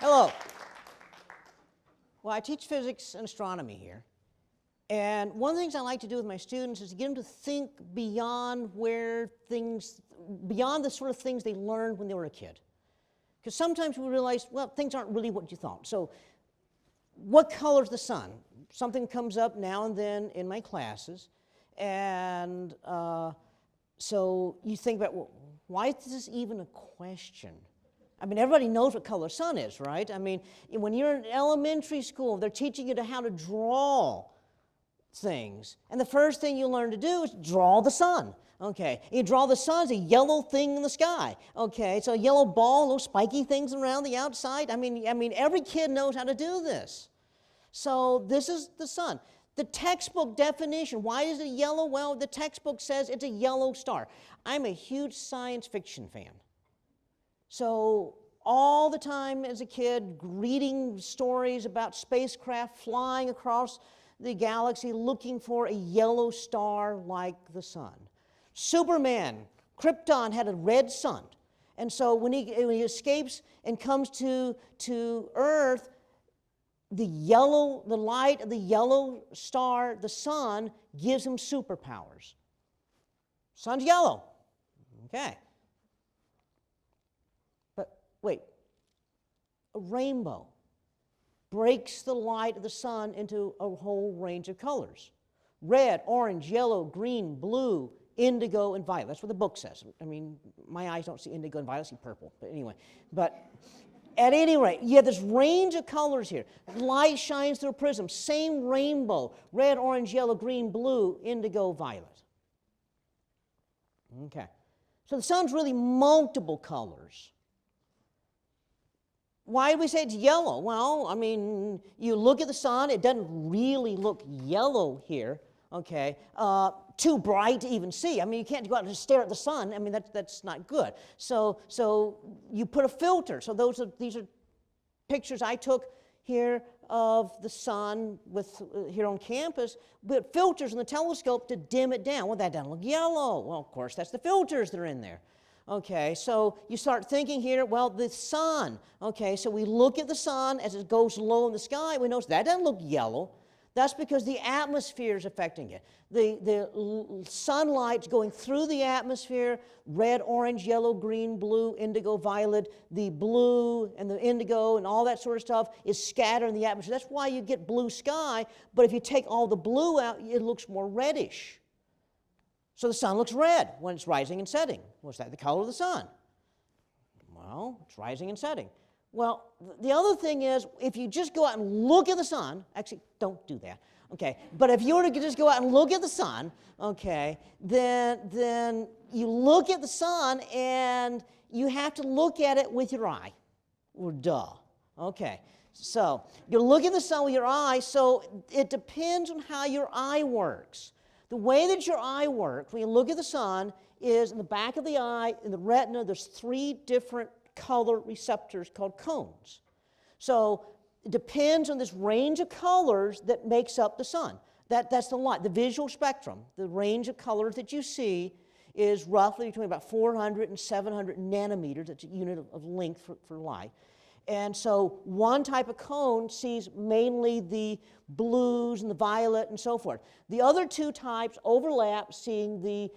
Hello. Well, I teach physics and astronomy here. And one of the things I like to do with my students is to get them to think beyond beyond the sort of things they learned when they were a kid. Because sometimes we realize, well, things aren't really what you thought. So what color's the sun? Something comes up now and then in my classes. And so you think about, well, why is this even a question? I mean, everybody knows what color sun is, right? I mean, when you're in elementary school, they're teaching you how to draw things. And the first thing you learn to do is draw the sun. Okay, you draw the sun as a yellow thing in the sky. Okay, it's a yellow ball, little spiky things around the outside. I mean, every kid knows how to do this. So this is the sun. The textbook definition, why is it yellow? Well, the textbook says it's a yellow star. I'm a huge science fiction fan. So all the time as a kid, reading stories about spacecraft flying across the galaxy looking for a yellow star like the sun. Superman, Krypton had a red sun. And so when he escapes and comes to Earth, the light of the yellow star, the sun, gives him superpowers. Sun's yellow. Okay. But wait, a rainbow breaks the light of the sun into a whole range of colors. Red, orange, yellow, green, blue, indigo, and violet. That's what the book says. I mean, my eyes don't see indigo and violet, I see purple. But anyway, at any rate, you have this range of colors here. Light shines through a prism. Same rainbow. Red, orange, yellow, green, blue, indigo, violet. Okay. So the sun's really multiple colors. Why do we say it's yellow? Well, I mean, you look at the sun, it doesn't really look yellow here, okay? Too bright to even see. I mean, you can't go out and just stare at the sun. I mean, that's not good. So you put a filter. So these are pictures I took here of the sun here on campus, but filters in the telescope to dim it down. Well, that doesn't look yellow. Well, of course, that's the filters that are in there. Okay, so you start thinking here, well, the sun. Okay, so we look at the sun as it goes low in the sky. We notice that doesn't look yellow. That's because the atmosphere is affecting it. The sunlight's going through the atmosphere, red, orange, yellow, green, blue, indigo, violet. The blue and the indigo and all that sort of stuff is scattered in the atmosphere. That's why you get blue sky, but if you take all the blue out, it looks more reddish. So the sun looks red when it's rising and setting. What's that? The color of the sun. Well, it's rising and setting. Well, the other thing is, if you just go out and look at the sun, actually, don't do that, okay, but if you were to just go out and look at the sun, okay, then you look at the sun and you have to look at it with your eye. Well, duh, okay. So you look at the sun with your eye, so it depends on how your eye works. The way that your eye works, when you look at the sun, is in the back of the eye, in the retina, there's 3 different color receptors called cones. So it depends on this range of colors that makes up the sun. That's the light, the visual spectrum. The range of colors that you see is roughly between about 400 and 700 nanometers. That's a unit of length for light. And so one type of cone sees mainly the blues and the violet and so forth. The other 2 types overlap, seeing the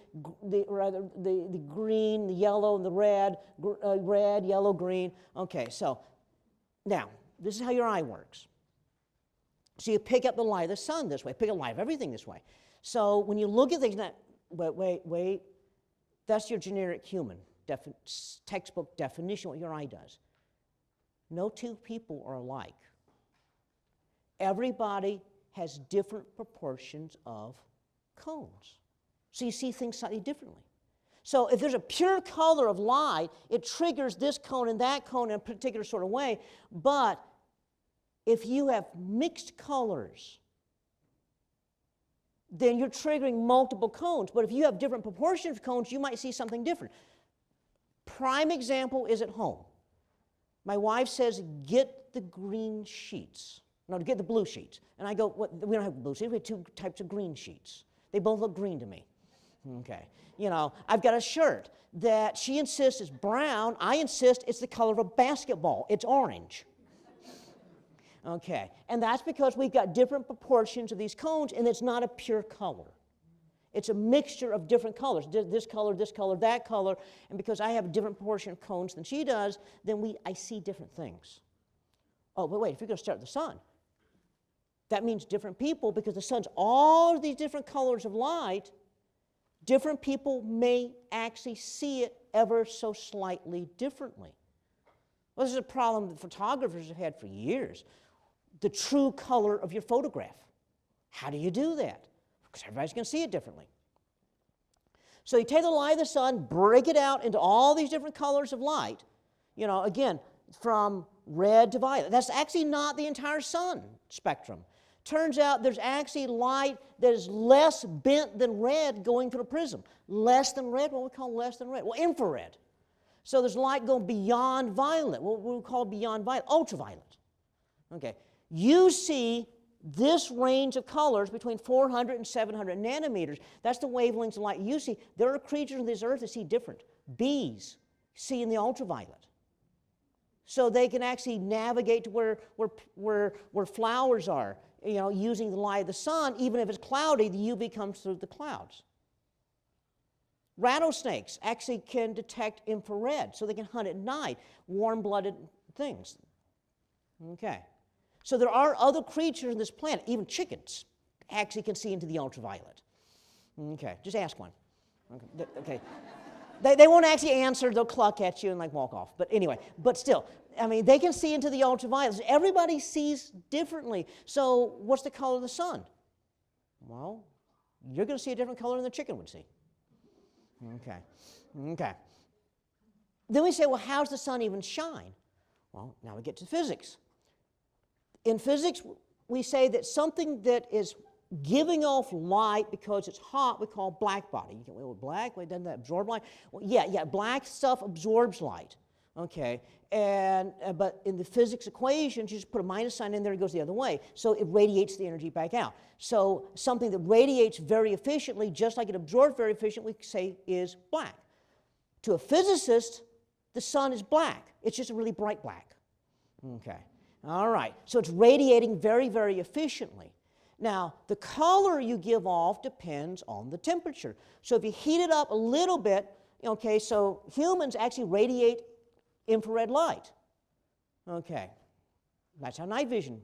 green, the yellow, and the red, red, yellow, green. Okay, so now this is how your eye works. So you pick up the light of the sun this way, pick up light of everything this way. So when you look at things, wait, that's your generic human textbook definition, what your eye does. No 2 people are alike. Everybody has different proportions of cones. So you see things slightly differently. So if there's a pure color of light, it triggers this cone and that cone in a particular sort of way. But if you have mixed colors, then you're triggering multiple cones. But if you have different proportions of cones, you might see something different. Prime example is at home. My wife says, get the green sheets. No, to get the blue sheets. And I go, what? We don't have blue sheets. We have 2 types of green sheets. They both look green to me. Okay. You know, I've got a shirt that she insists is brown. I insist it's the color of a basketball. It's orange. Okay, and that's because we've got different proportions of these cones, and it's not a pure color. It's a mixture of different colors, this color, that color, and because I have a different proportion of cones than she does, then I see different things. Oh, but wait, if you're going to start with the sun, that means different people, because the sun's all these different colors of light, different people may actually see it ever so slightly differently. Well, this is a problem that photographers have had for years. The true color of your photograph. How do you do that? Because everybody's going to see it differently. So you take the light of the sun, break it out into all these different colors of light, you know, again, from red to violet. That's actually not the entire sun spectrum. Turns out there's actually light that is less bent than red going through a prism. Less than red, what we call less than red? Well, infrared. So there's light going beyond violet, what we call beyond violet, ultraviolet. Okay, you see this range of colors between 400 and 700 nanometers. That's the wavelengths of light you see. There are creatures on this earth that see different. Bees see in the ultraviolet. So they can actually navigate to where flowers are, you know, using the light of the sun. Even if it's cloudy, the UV comes through the clouds. Rattlesnakes actually can detect infrared, so they can hunt at night, warm-blooded things. Okay. So there are other creatures on this planet, even chickens, actually can see into the ultraviolet. Okay, just ask one. Okay. They won't actually answer, they'll cluck at you and like walk off. But anyway, but still, I mean, they can see into the ultraviolet. Everybody sees differently. So what's the color of the sun? Well, you're going to see a different color than the chicken would see. Okay, okay. Then we say, well, how does the sun even shine? Well, now we get to physics. In physics, we say that something that is giving off light because it's hot, we call black body. You can, well, black, doesn't that absorb light? Well, yeah, black stuff absorbs light. Okay, but in the physics equations, you just put a minus sign in there, it goes the other way. So it radiates the energy back out. So something that radiates very efficiently, just like it absorbs very efficiently, we say is black. To a physicist, the sun is black. It's just a really bright black. Okay, all right. So it's radiating very, very efficiently. Now, the color you give off depends on the temperature. So if you heat it up a little bit, okay, so humans actually radiate infrared light. Okay, that's how night vision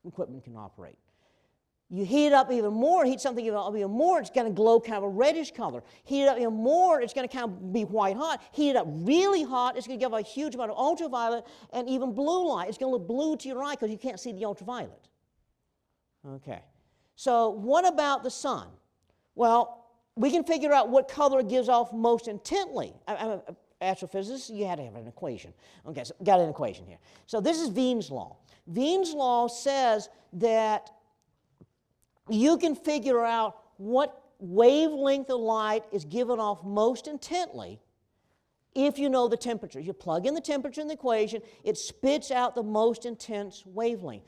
equipment can operate. You heat it up even more, heat something even more, it's going to glow kind of a reddish color. Heat it up even more, it's going to kind of be white hot. Heat it up really hot, it's going to give a huge amount of ultraviolet and even blue light. It's going to look blue to your eye because you can't see the ultraviolet. Okay, so what about the sun? Well, we can figure out what color it gives off most intently. I'm an astrophysicist, you had to have an equation. Okay, so got an equation here. So this is Wien's law. Wien's law says that you can figure out what wavelength of light is given off most intently if you know the temperature. You plug in the temperature in the equation, it spits out the most intense wavelength.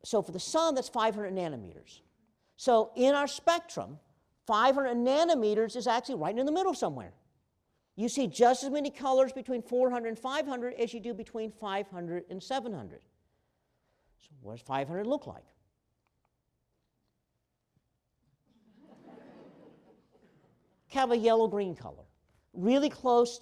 So for the sun, that's 500 nanometers. So in our spectrum, 500 nanometers is actually right in the middle somewhere. You see just as many colors between 400 and 500 as you do between 500 and 700. So what does 500 look like? Kind of a yellow-green color. Really close,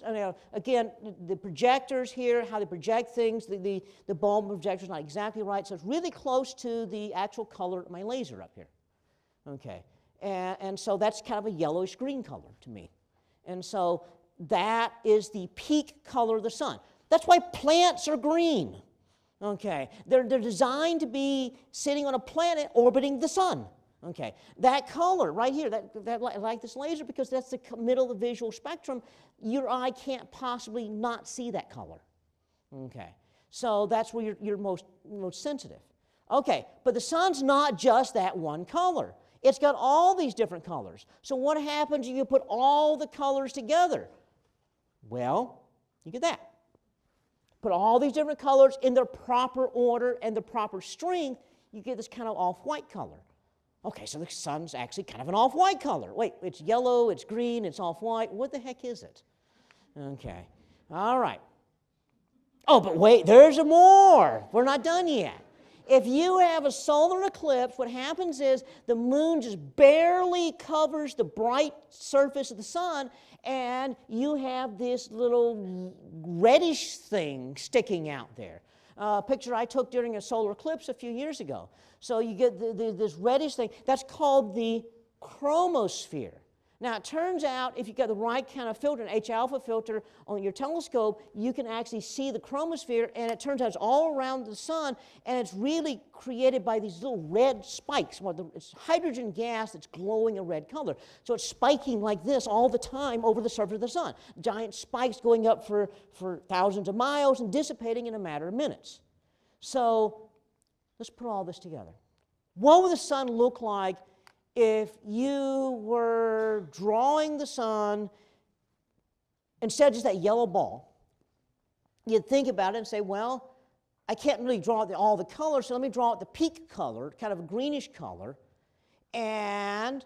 again, the projectors here, how they project things, the bulb projector is not exactly right, so it's really close to the actual color of my laser up here. Okay, and so that's kind of a yellowish-green color to me. And so that is the peak color of the sun. That's why plants are green. Okay, they're designed to be sitting on a planet orbiting the sun. Okay, that color right here, that like this laser, because that's the middle of the visual spectrum, your eye can't possibly not see that color. Okay, so that's where you're most sensitive. Okay, but the sun's not just that one color. It's got all these different colors. So what happens if you put all the colors together? Well, you get that. Put all these different colors in their proper order and the proper strength, you get this kind of off-white color. Okay, so the sun's actually kind of an off-white color. Wait, it's yellow, it's green, it's off-white. What the heck is it? Okay, all right. Oh, but wait, there's more. We're not done yet. If you have a solar eclipse, what happens is the moon just barely covers the bright surface of the sun, and you have this little reddish thing sticking out there. A picture I took during a solar eclipse a few years ago. So you get this reddish thing. That's called the chromosphere. Now, it turns out if you've got the right kind of filter, an H-alpha filter on your telescope, you can actually see the chromosphere, and it turns out it's all around the sun, and it's really created by these little red spikes. It's hydrogen gas that's glowing a red color. So it's spiking like this all the time over the surface of the sun. Giant spikes going up for thousands of miles and dissipating in a matter of minutes. So let's put all this together. What would the sun look like if you were drawing the sun, instead of just that yellow ball? You'd think about it and say, well, I can't really draw all the colors, so let me draw it the peak color, kind of a greenish color, and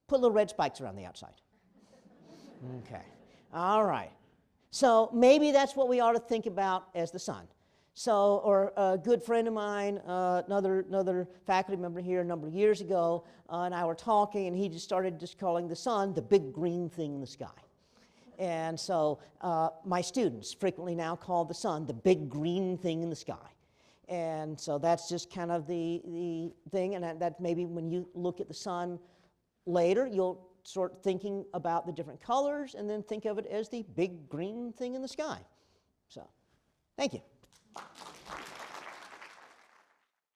put little red spikes around the outside. Okay, all right. So maybe that's what we ought to think about as the sun. So, or a good friend of mine, another faculty member here a number of years ago, and I were talking, and he just started calling the sun the big green thing in the sky. And so my students frequently now call the sun the big green thing in the sky. And so that's just kind of the thing, and that maybe when you look at the sun later, you'll start thinking about the different colors, and then think of it as the big green thing in the sky. So, thank you.